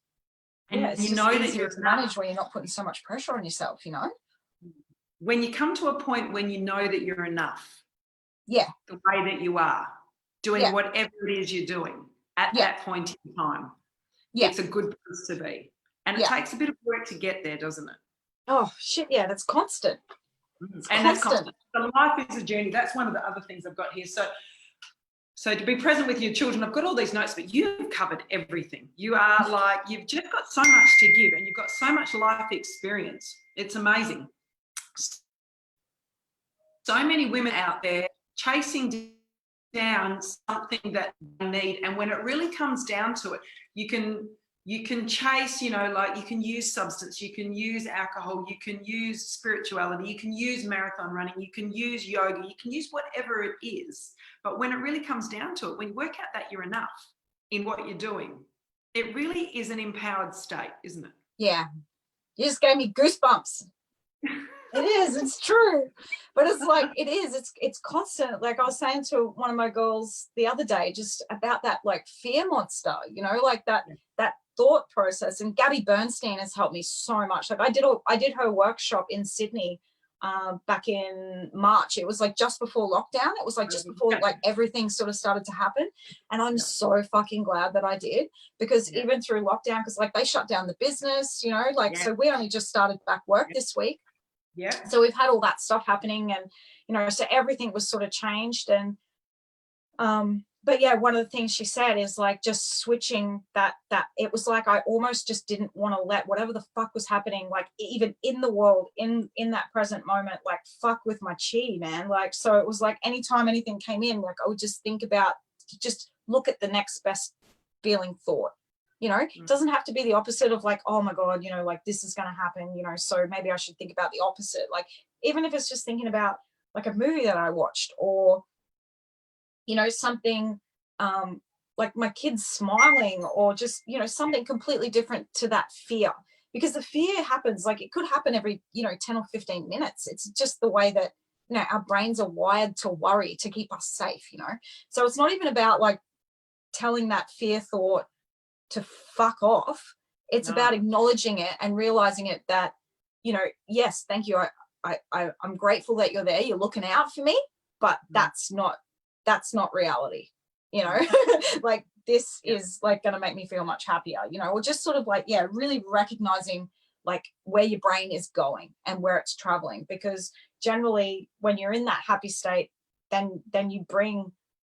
And yeah, it's you just know that easier you're to manage when you're not putting so much pressure on yourself, you know? when you come to a point when you know that you're enough, Yeah. the way that you are, doing Yeah. whatever it is you're doing at Yeah. that point in time, Yeah. it's a good place to be. And it Yeah. takes a bit of work to get there, doesn't it? Oh, shit, yeah, that's constant. It's and constant. that's constant. So life is a journey. That's one of the other things I've got here. So to be present with your children, I've got all these notes, but you've covered everything. You are like, you've just got so much to give, and you've got so much life experience. It's amazing. So many women out there chasing down something that they need, and when it really comes down to it, you can chase, you know, like you can use substance, you can use alcohol, you can use spirituality, you can use marathon running, you can use yoga, you can use whatever it is. But when it really comes down to it, when you work out that you're enough in what you're doing, it really is an empowered state, isn't it? Yeah. You just gave me goosebumps. It is, it's true. But it's like, it is, it's constant. Like I was saying to one of my girls the other day, just about that like fear monster, you know, like that thought process. And Gabby Bernstein has helped me so much. Like I did her workshop in Sydney back in March. It was like just before lockdown. It was like just before like everything sort of started to happen. And I'm so fucking glad that I did, because even through lockdown, because like they shut down the business, you know, like so we only just started back work this week. Yeah. So we've had all that stuff happening, and you know, so everything was sort of changed. And but yeah, one of the things she said is like just switching that it was like I almost just didn't want to let whatever the fuck was happening, like even in the world, in that present moment, like fuck with my chi, man. Like so it was like anytime anything came in, like I would just think about, just look at the next best feeling thought. You know, it doesn't have to be the opposite of like, oh my God, you know, like this is going to happen, you know, so maybe I should think about the opposite. Like, even if it's just thinking about like a movie that I watched, or, you know, something like my kids smiling, or just, you know, something completely different to that fear. Because the fear happens, like it could happen every, you know, 10 or 15 minutes. It's just the way that, you know, our brains are wired to worry to keep us safe, you know. So it's not even about like telling that fear thought to fuck off. It's about acknowledging it and realizing it, that, you know, yes, thank you, I'm grateful that you're there, you're looking out for me, but that's not reality, you know. Like this is like going to make me feel much happier, you know. Or just sort of like, yeah, really recognizing like where your brain is going and where it's traveling, because generally when you're in that happy state, then you bring,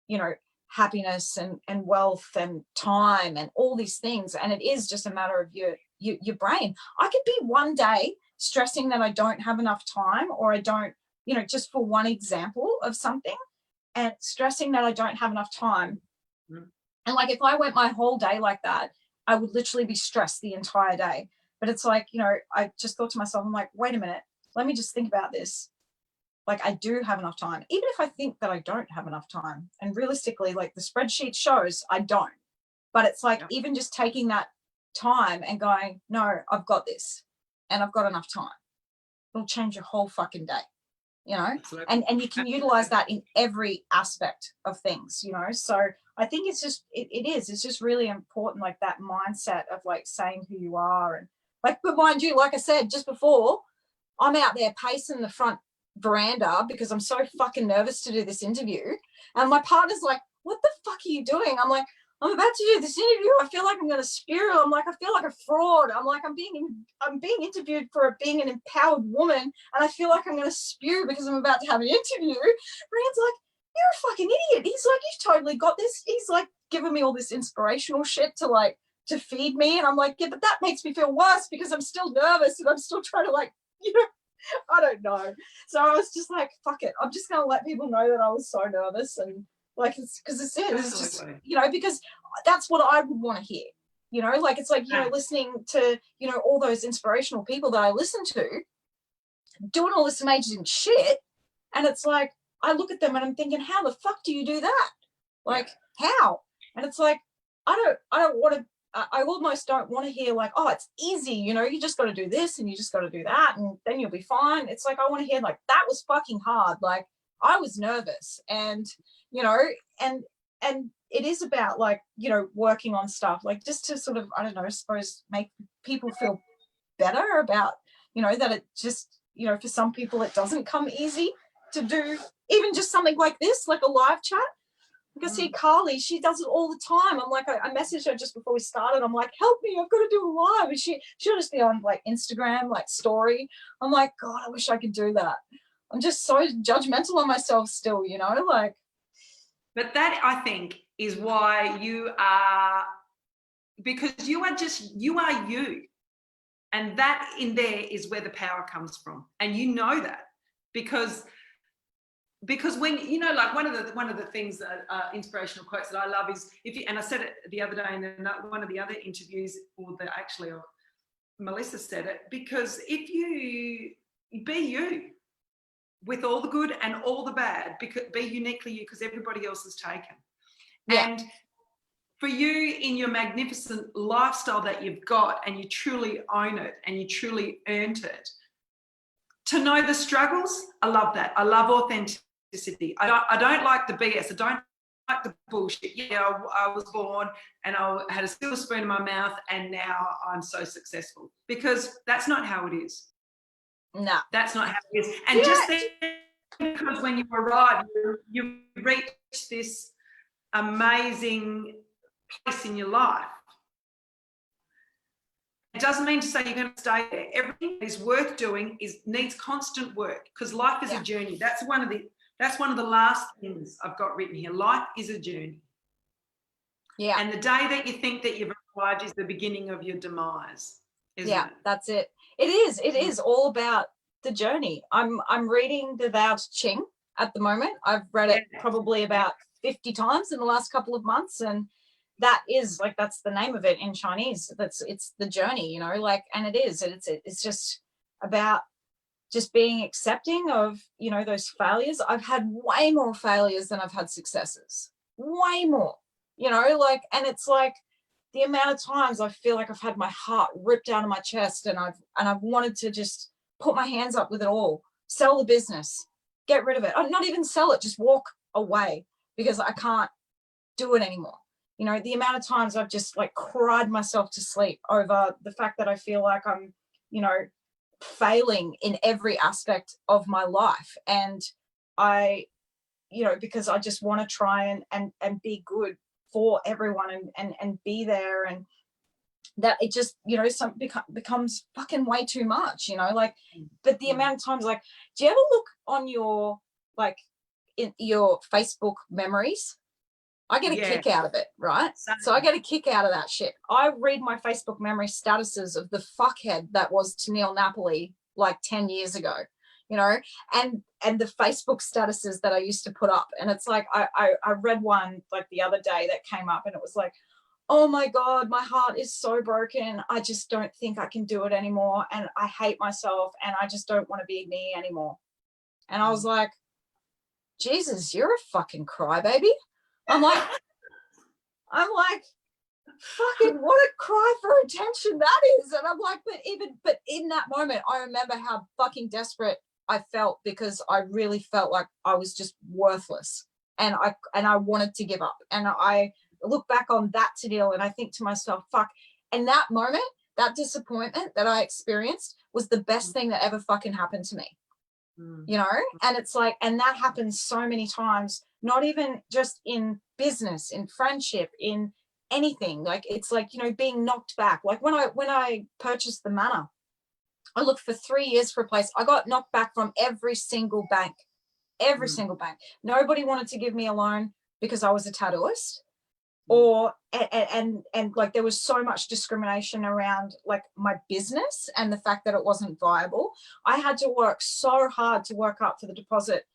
you know, happiness and wealth and time and all these things. And it is just a matter of your brain. I could be one day stressing that I don't have enough time, or I don't, you know, just for one example of something, and stressing that I don't have enough time. And like if I went my whole day like that, I would literally be stressed the entire day. But it's like, you know, I just thought to myself, I'm like, wait a minute, let me just think about this. Like I do have enough time, even if I think that I don't have enough time. And realistically, like the spreadsheet shows I don't. But it's like even just taking that time and going, no, I've got this and I've got enough time. It'll change your whole fucking day, you know. And you can utilize that in every aspect of things, you know. So I think it's just it's just really important, like that mindset of like saying who you are. And like, but mind you, like I said just before, I'm out there pacing the front veranda because I'm so fucking nervous to do this interview, and my partner's like, what the fuck are you doing? I'm like, I'm about to do this interview, I feel like I'm going to spew. I'm like, I feel like a fraud. I'm like, I'm being interviewed for being an empowered woman, and I feel like I'm going to spew because I'm about to have an interview. Rand's like, you're a fucking idiot. He's like, you've totally got this. He's like giving me all this inspirational shit to feed me, and I'm like, yeah, but that makes me feel worse because I'm still nervous and I'm still trying to, like, you know, I don't know. So I was just like, fuck it, I'm just going to let people know that I was so nervous. And like, it's because it's just, you know, because that's what I would want to hear. you know, like it's like, you know, listening to, you know, all those inspirational people that I listen to doing all this amazing shit. And it's like, I look at them and I'm thinking, how the fuck do you do that? Like, how? And it's like, I don't want to, I almost don't want to hear like, oh, it's easy, you know, you just got to do this and you just got to do that and then you'll be fine. It's like, I want to hear like, that was fucking hard. Like, I was nervous and, you know, and it is about like, you know, working on stuff, like just to sort of, I don't know, I suppose make people feel better about, you know, that it just, you know, for some people it doesn't come easy to do even just something like this, like a live chat. Like I see Carly, she does it all the time. I'm like, I messaged her just before we started. I'm like, help me, I've got to do a live. And she'll just be on like Instagram, like story. I'm like, God, I wish I could do that. I'm just so judgmental on myself still, you know, like. But that, I think, is why you are, because you are you. And that in there is where the power comes from. And you know that because when, you know, like one of the things that inspirational quotes that I love is, if you, and I said it the other day in one of the other interviews, or Melissa said it, because if you be you with all the good and all the bad, because be uniquely you, because everybody else is taken. Yeah. And for you, in your magnificent lifestyle that you've got, and you truly own it and you truly earned it, to know the struggles, I love that. I love authenticity. I don't like the BS. I don't like the bullshit. Yeah, I was born and I had a silver spoon in my mouth and now I'm so successful, because that's not how it is. No. That's not how it is. And just then, because when you arrive, you reach this amazing place in your life. It doesn't mean to say you're going to stay there. Everything that is worth doing needs constant work, because life is a journey. That's one of the last things I've got written here. Life is a journey. Yeah. And the day that you think that you've arrived is the beginning of your demise. Isn't it? That's it. It is all about the journey. I'm reading the Tao Te Ching at the moment. I've read it probably about 50 times in the last couple of months, and that is like, that's the name of it in Chinese. It's the journey, you know, like, and it's just about just being accepting of, you know, those failures. I've had way more failures than I've had successes, way more, you know, like, and it's like the amount of times I feel like I've had my heart ripped out of my chest and I've wanted to just put my hands up with it all, sell the business, get rid of it. Not even sell it, just walk away because I can't do it anymore. You know, the amount of times I've just like cried myself to sleep over the fact that I feel like I'm, you know, failing in every aspect of my life. And I, you know, because I just want to try and be good for everyone and be there, and that it just, you know, becomes fucking way too much, you know, like, but the amount of times, like, do you ever look on your, like, in your Facebook memories? I get a kick out of it, right? So I get a kick out of that shit. I read my Facebook memory statuses of the fuckhead that was Teneile Napoli like 10 years ago, you know, and the Facebook statuses that I used to put up. And it's like, I read one like the other day that came up and it was like, oh my God, my heart is so broken. I just don't think I can do it anymore. And I hate myself and I just don't want to be me anymore. And I was like, Jesus, you're a fucking crybaby. I'm like, fucking what a cry for attention that is. And I'm like, but in that moment, I remember how fucking desperate I felt, because I really felt like I was just worthless. And I wanted to give up. And I look back on that Teneile and I think to myself, fuck. And that moment, that disappointment that I experienced was the best thing that ever fucking happened to me. You know, and it's like, and that happens so many times, not even just in business, in friendship, in anything. Like, it's like, you know, being knocked back. Like when I purchased the manor, I looked for 3 years for a place. I got knocked back from every single bank, single bank. Nobody wanted to give me a loan because I was a tattooist. Or and like there was so much discrimination around like my business and the fact that it wasn't viable. I had to work so hard to work up for the deposit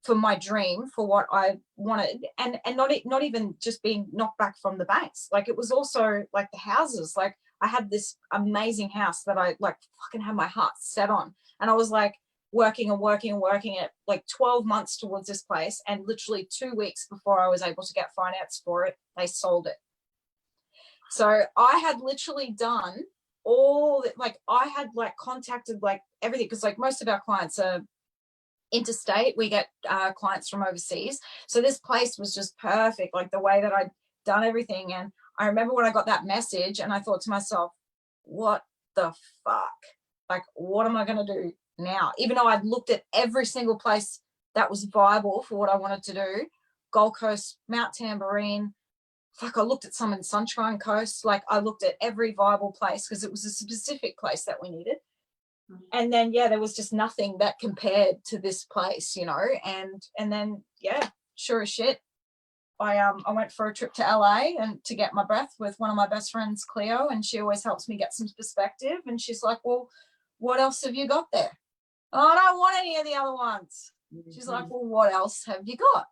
for my dream, for what I wanted, and not even just being knocked back from the banks. Like, it was also like the houses. Like, I had this amazing house that I like fucking had my heart set on, and I was like working it like 12 months towards this place, and literally 2 weeks before I was able to get finance for it, they sold it. So I had literally done all that, like I had like contacted like everything, because like most of our clients are interstate. We get clients from overseas, so this place was just perfect, like the way that I'd done everything. And I remember when I got that message, and I thought to myself, what the fuck, like what am I going to do now? Even though I'd looked at every single place that was viable for what I wanted to do, Gold Coast, Mount Tambourine, fuck, I looked at some in Sunshine Coast, like I looked at every viable place because it was a specific place that we needed. And then yeah, there was just nothing that compared to this place, you know. And then yeah, sure as shit, I went for a trip to LA and to get my breath with one of my best friends, Cleo, and she always helps me get some perspective. And she's like, well, what else have you got there? Oh, I don't want any of the other ones. She's like, well, what else have you got?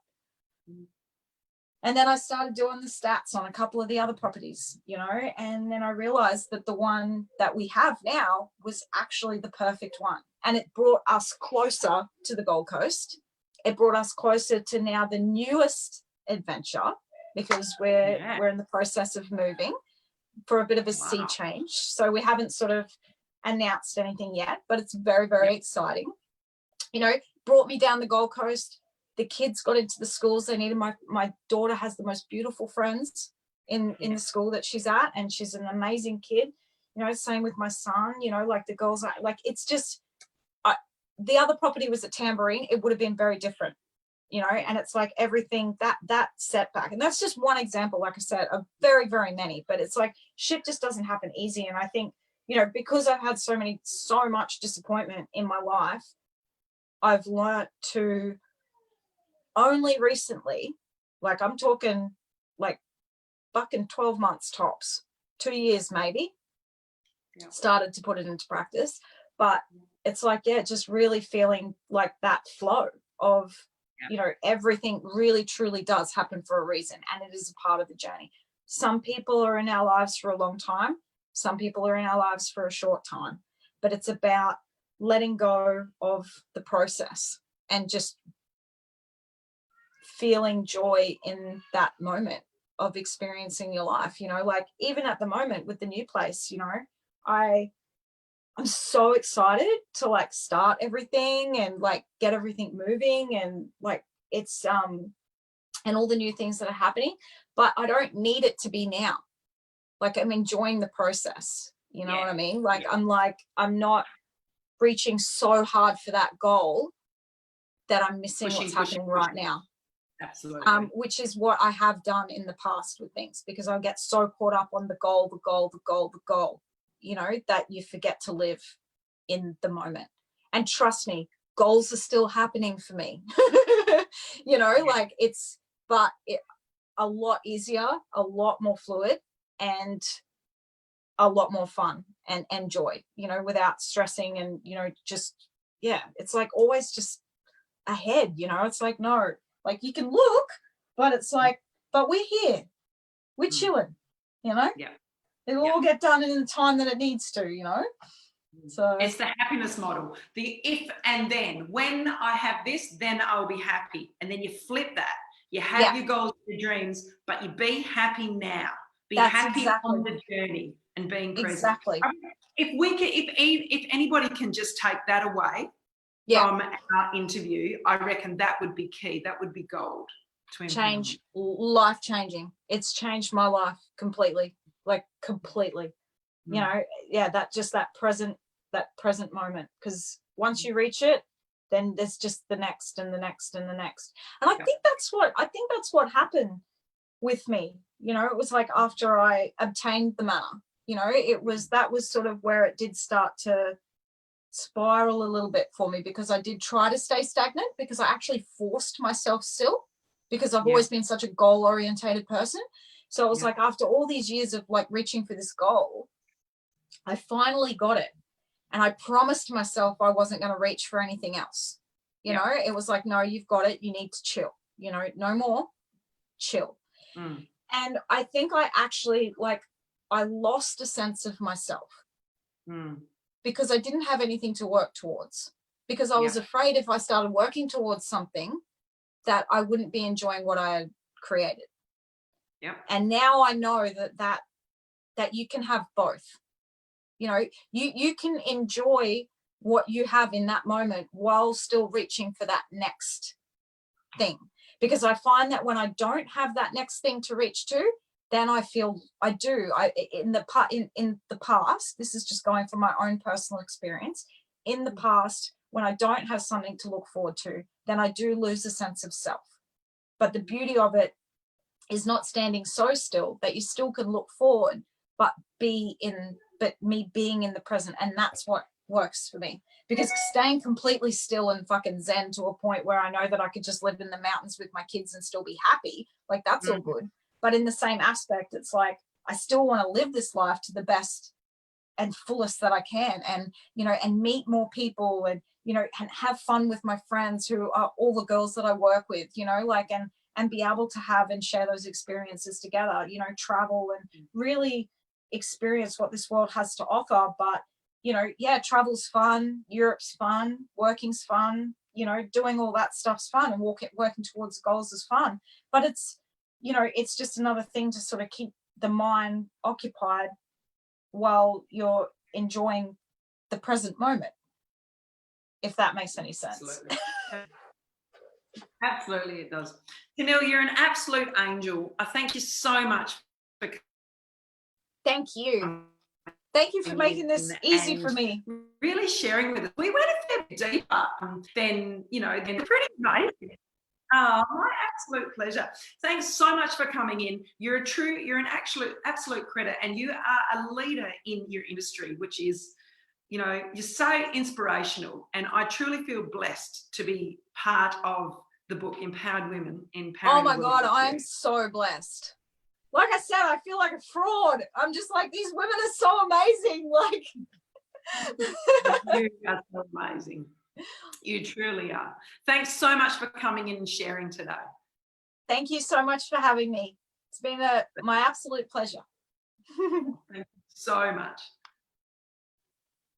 And then I started doing the stats on a couple of the other properties, you know, and then I realized that the one that we have now was actually the perfect one. And it brought us closer to the Gold Coast. It brought us closer to now the newest adventure, because we're in the process of moving for a bit of a sea change. So we haven't sort of announced anything yet, but it's very, very exciting. You know, brought me down the Gold Coast. The kids got into the schools they needed. My daughter has the most beautiful friends in the school that she's at, and she's an amazing kid. You know, same with my son, you know, like the girls are like, it's just, the other property was at Tambourine. It would have been very different, you know, and it's like everything that setback. And that's just one example, like I said, of very, very many, but it's like shit just doesn't happen easy. And I think, you know, because I've had so much disappointment in my life, I've learnt to only recently, like I'm talking like fucking 12 months tops, 2 years maybe, started to put it into practice. But it's like, yeah, just really feeling like that flow of, you know, everything really truly does happen for a reason, and it is a part of the journey. Some people are in our lives for a long time. Some people are in our lives for a short time, but it's about letting go of the process and just feeling joy in that moment of experiencing your life. You know, like even at the moment with the new place, you know, I'm so excited to like start everything and like get everything moving, and like it's and all the new things that are happening, but I don't need it to be now. Like I'm enjoying the process, you know what I mean? Like I'm not reaching so hard for that goal that I'm missing what's happening right now. Absolutely. Which is what I have done in the past with things, because I get so caught up on the goal, you know, that you forget to live in the moment. And trust me, goals are still happening for me. You know, like it's, but it a lot easier, a lot more fluid, and a lot more fun and joy, you know, without stressing and, you know, just, yeah, it's like always just ahead, you know, it's like, no, like you can look, but it's like, but we're here, we're chilling, you know? Yeah. It'll all get done in the time that it needs to, you know? So it's the happiness model. The if and then. When I have this, then I'll be happy. And then you flip that. You have your goals, your dreams, but you be happy now. Be happy on the journey and being present. Exactly. If anybody can just take that away from our interview, I reckon that would be key. That would be gold. Change, life changing. It's changed my life completely, like completely. You know, that present moment, because once you reach it, then there's just the next and the next and the next. And I think that's what happened with me. You know, it was like after I obtained the manor, you know, that was sort of where it did start to spiral a little bit for me, because I did try to stay stagnant, because I actually forced myself still, because I've always been such a goal orientated person. So it was like after all these years of like reaching for this goal, I finally got it. And I promised myself I wasn't going to reach for anything else. You know, it was like, no, you've got it. You need to chill, you know, no more, chill. And I think I actually, like, I lost a sense of myself because I didn't have anything to work towards, because I was afraid if I started working towards something that I wouldn't be enjoying what I had created. And now I know that you can have both. You know, you can enjoy what you have in that moment while still reaching for that next thing. Because I find that when I don't have that next thing to reach to, then I feel in the past, this is just going from my own personal experience, in the past, when I don't have something to look forward to, then I do lose a sense of self. But the beauty of it is not standing so still that you still can look forward, but me being in the present. And that's what works for me, because staying completely still and fucking zen to a point where I know that I could just live in the mountains with my kids and still be happy, like that's all good. But in the same aspect, it's like I still want to live this life to the best and fullest that I can, and you know, and meet more people, and you know, and have fun with my friends who are all the girls that I work with, you know, like, and be able to have and share those experiences together, you know, travel and really experience what this world has to offer. But you know, yeah, travel's fun, Europe's fun, working's fun, you know, doing all that stuff's fun, and working towards goals is fun. But it's, you know, it's just another thing to sort of keep the mind occupied while you're enjoying the present moment, if that makes any sense. Absolutely. Absolutely, it does. Teneile, you're an absolute angel. I thank you so much for Thank you. Thank you for making this easy for me. Really sharing with us. We went a fair bit deeper than pretty amazing. Oh, my absolute pleasure. Thanks so much for coming in. You're an absolute credit, and you are a leader in your industry, which is, you know, you're so inspirational, and I truly feel blessed to be part of the book Empowered Women. Oh my God, I'm so blessed. Like I said, I feel like a fraud. I'm just like, these women are so amazing. Like, you are so amazing. You truly are. Thanks so much for coming in and sharing today. Thank you so much for having me. It's been my absolute pleasure. Thank you so much.